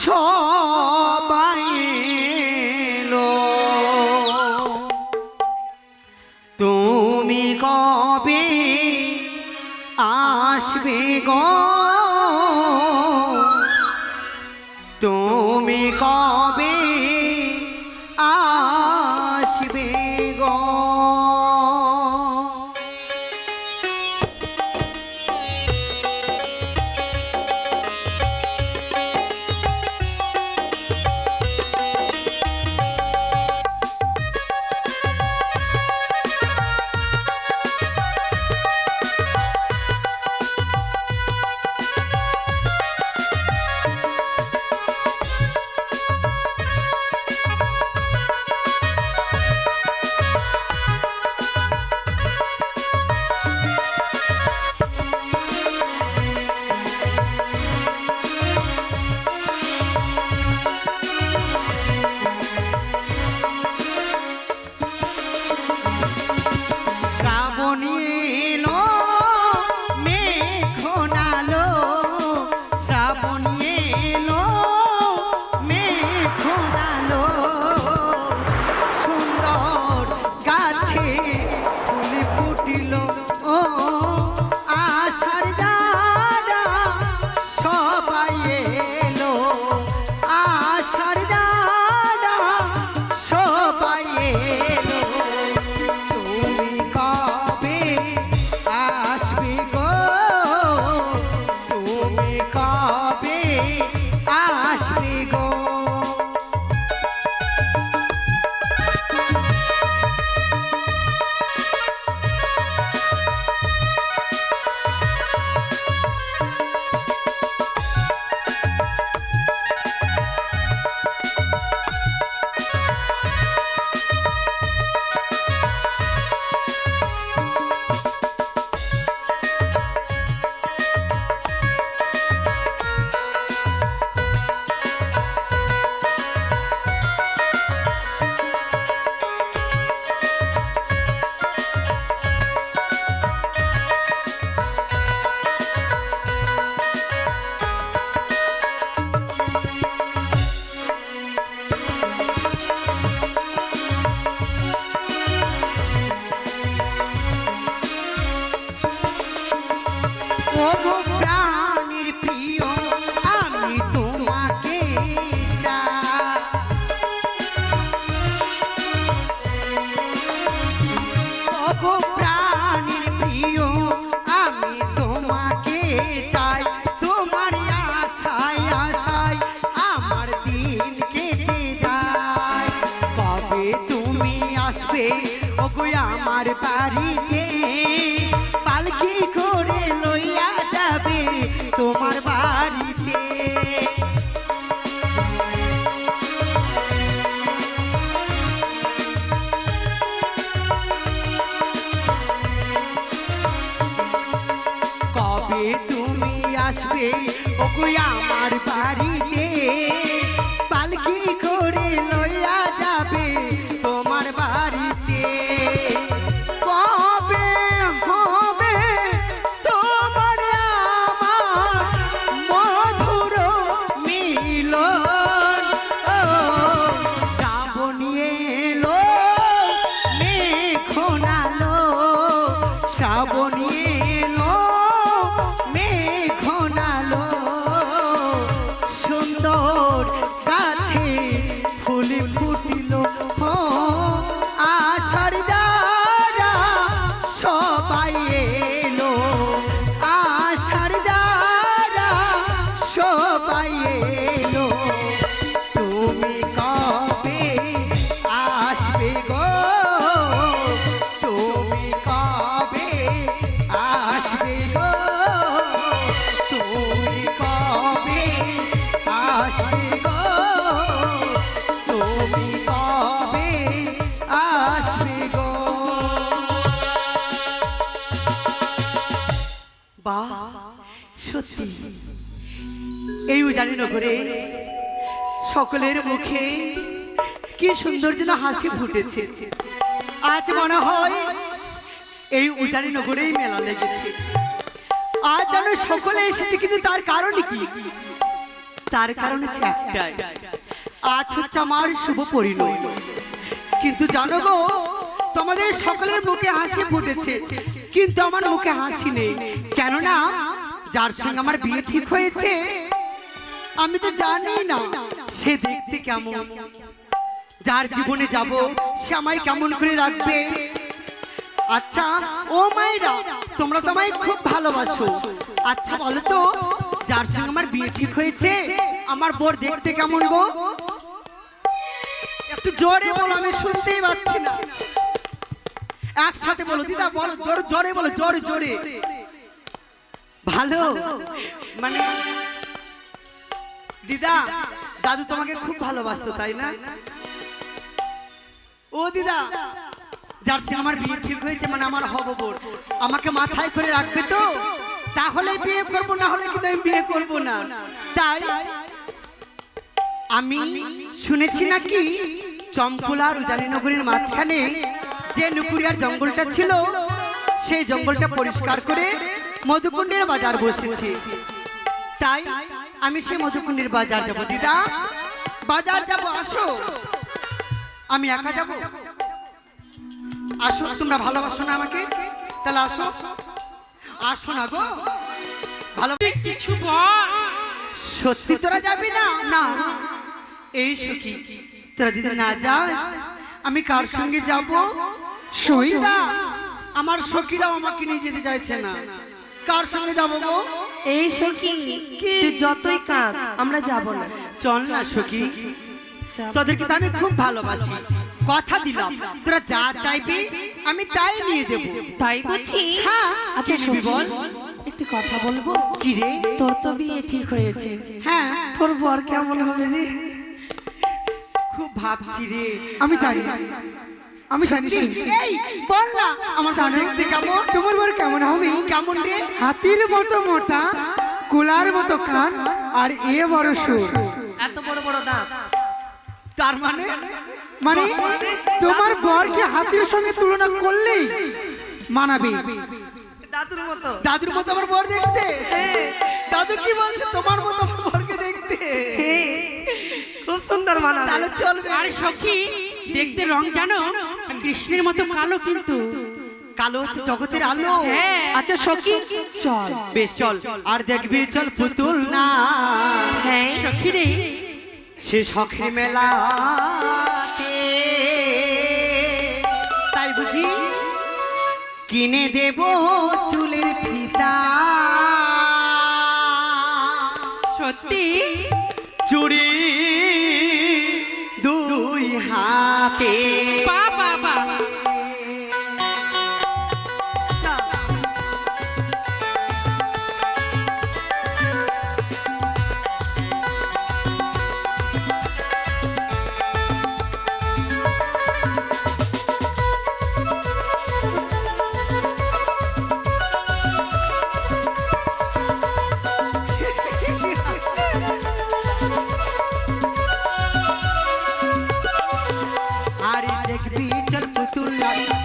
সবাই এলো। তুমি কবে আসবে গো, তুমি কবে আসবে গো। আমার বাড়িতে পালকি করে লইয়া যাবে তোমার বাড়িতে। কবে তুমি আসবে ওগো আমার বাড়িতে পালকি করে লইয়া যাবে তোমার বাড়িতে। কবে হবে তোমার আমার মধুর মিলন, শ্রাবণ এলো মেঘ নালো, শ্রাবণ এলো মেঘ নালো, সুন্দর গাছে ফুল ফুটিল আষাঢ় যারা সবাই এলো, আষাঢ় যারা সবাই এলো। তুমি কবে আসবে গো, তুমি কবে আসবে গো, তুমি কবে আসবে গো, তুমি কবে আসবে গো। বাহ, সত্যি এই উজানি নগরে সকলের মুখে কি সুন্দর যেন হাসি ফুটেছে। আজ মনে হয় এই উজানি নগরেই মেলা লেগেছে। আজ যেন সকলে এসেছে, কিন্তু তার কারণ কি? তার কারণ হচ্ছে একটাই, আজ হচ্ছে আমার শুভ পরিণয়। কিন্তু জানো গো, তোমাদের সকলের মুখে হাসি ফুটেছে, কিন্তু আমার মুখে হাসি নেই। কেননা যার সঙ্গে আমার বিয়ে ঠিক হয়েছে আমি তো জানি না সে দেখতে কেমন, যার জীবনে যাব সে আমায় কেমন করে রাখবে। আচ্ছা ও মায়েরা, তোমরা তো আমায় খুব ভালোবাসো, আচ্ছা বলো তো যার সঙ্গে আমার বিয়ে ঠিক হয়েছে আমার বর দেখতে কেমন গো? একটু জোরে বলো, আমি শুনতেই পাচ্ছি না। একসাথে বলো দিদা, বলো জোরে বলো, জোরে জোরে। ভালো মানে দিদা, দাদু তোমাকে খুব ভালোবাসতো তাই না? ও দিদা, যার সঙ্গে আমার বিয়ে ঠিক হয়েছে মানে আমার হবো বর, আমাকে মাথায় করে রাখবে তো? তাহলে বিয়ে করবো, না হলে কিন্তু আমি বিয়ে করবো না। তাই আমি শুনেছি নাকি চম্পলার উজানিনগরের মাঝখানে যে নুপুরিয়ার জঙ্গলটা ছিল সেই জঙ্গলটা পরিষ্কার করে মধুকুণ্ডের বাজার বসেছে। তাই আমি সেই মধুকুণ্ডের বাজার যাব। দিদা বাজার যাব, আসো। আমি একা যাব? আসো, তোমরা ভালোবাসো না আমাকে, তাহলে আসো। আসো না গো, ভালো কিছু বল। সত্যি তোরা যাবি না? না এই সখী, তোরা যদি না যাস আমি কার সঙ্গে যাব? সইদা, আমার সখীরাও আমাকে নিয়ে যেতে চাইছে না, কার সঙ্গে যাব গো? এই সখী, তুই যতই কাঁদ আমরা যাব না। চল না সখী, তোদেরকে তো আমি খুব ভালোবাসি, কথা দিলাম তোরা যা চাইবি আমি তাই নিয়ে দেব। তাই বুঝি? হ্যাঁ। আচ্ছা শুনবি বল। একটু কথা বলবো? কি রে? তোর তো বিয়ে ঠিক হয়েছে, হ্যাঁ। তোর বর কেমন হবে রে? খুব ভাবছি রে। আমি জানি, আমি জানি। এই বল না, আমার বর দেখতে কেমন? তোমার বর কেমন হবে? কেমন রে? হাতির মতো মোটা, কুলার মতো কান, আর এ বড় সুর। এত বড় বড় দাঁত। তার মানে মানে তোমার বরকে হাতির সঙ্গে তুলনা করলেই মানাবে। দাদুর মতো। দাদুর মতো আমার বর দেখতে? দাদু কি বলছে তোমার মতো আমার বরকে দেখতে? খুব সুন্দর মানাবে। তাহলে চলবে। আর সখী, দেখতে রং জানো কৃষ্ণের মতো কালো, কিন্তু কালো হচ্ছে জগতের আলো। হ্যাঁ। আচ্ছা সখী চল। বেশ চল, আর দেখবি চল পুতুল না হ্যাঁ সখী রে, সে শখের মেলাতে, তাই বুঝি কিনে দেব চুলের ফিতা, সত্যি চুড়ি দুই হাতে। বাবা বাবা,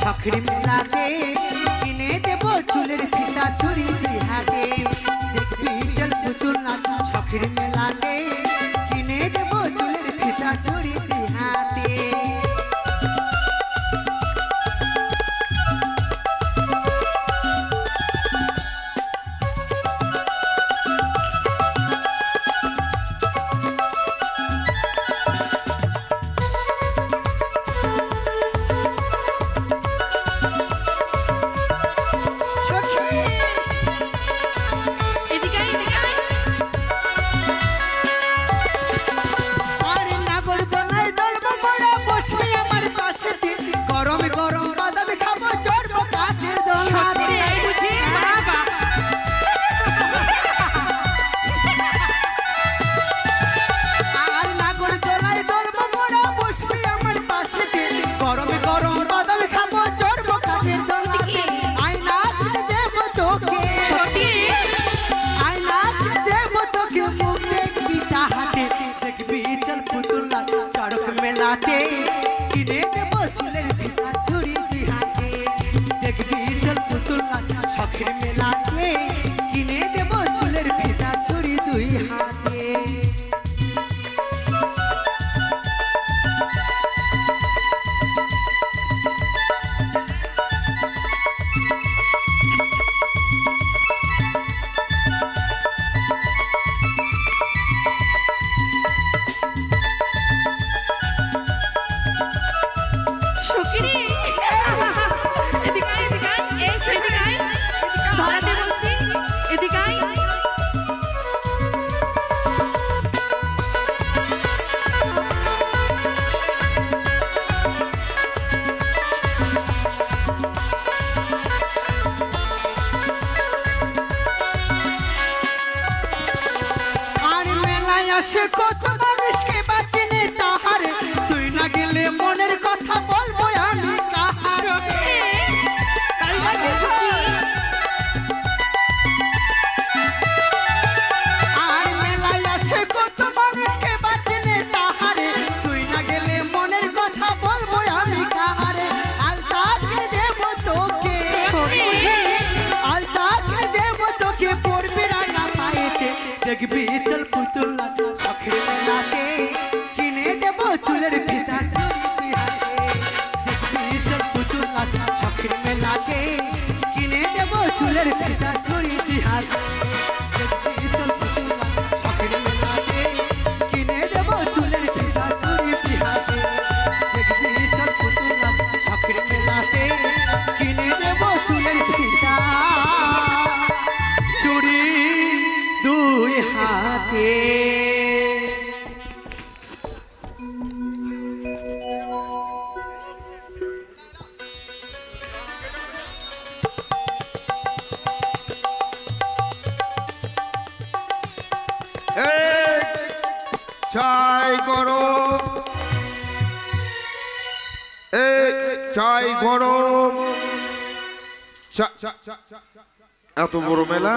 শখের মেলাতে কিনে দেব চুলের ফিতা চুরি হাতে, দেখবি চল পুতুল নাচ। শখের মেলাতে কিনে দেব চুলের ফিতা চুরি হাতে। এদিকে আয়, এদিকে আয়। আসে কত মানুষকে বাঁচিনে তাহারে, তুই না গেলে মনের কথা বলবো আমি কাহারে। আর মেলায় আসে কত মানুষকে বাঁচিনে তাহারে, তুই না গেলে মনের কথা বলবো আমি কাহারে। আলতাকে দেব তোকে, আলতাকে দেব তোকে, পড়বি রাঙা পায়েতে, দেখবি চল পুতুল নাচা শখের মেলাতে, কিনে দেব চুলের ফিতা চুরি হাতে। দেখবি চল পুতুল নাচা শখের মেলাতে, কিনে দেব চুলের ফিতা চুরি হাতে। দেখবি চল পুতুল নাচা শখের মেলাতে, কিনে দেব চুলের ফিতা চুরি হাতে। দেখবি চল পুতুল নাচা শখের মেলাতে, কিনে দেব চুলের ফিতা চুরি দুই হাতে। চাই গরম, চাই গরম, এত বড় মেলা।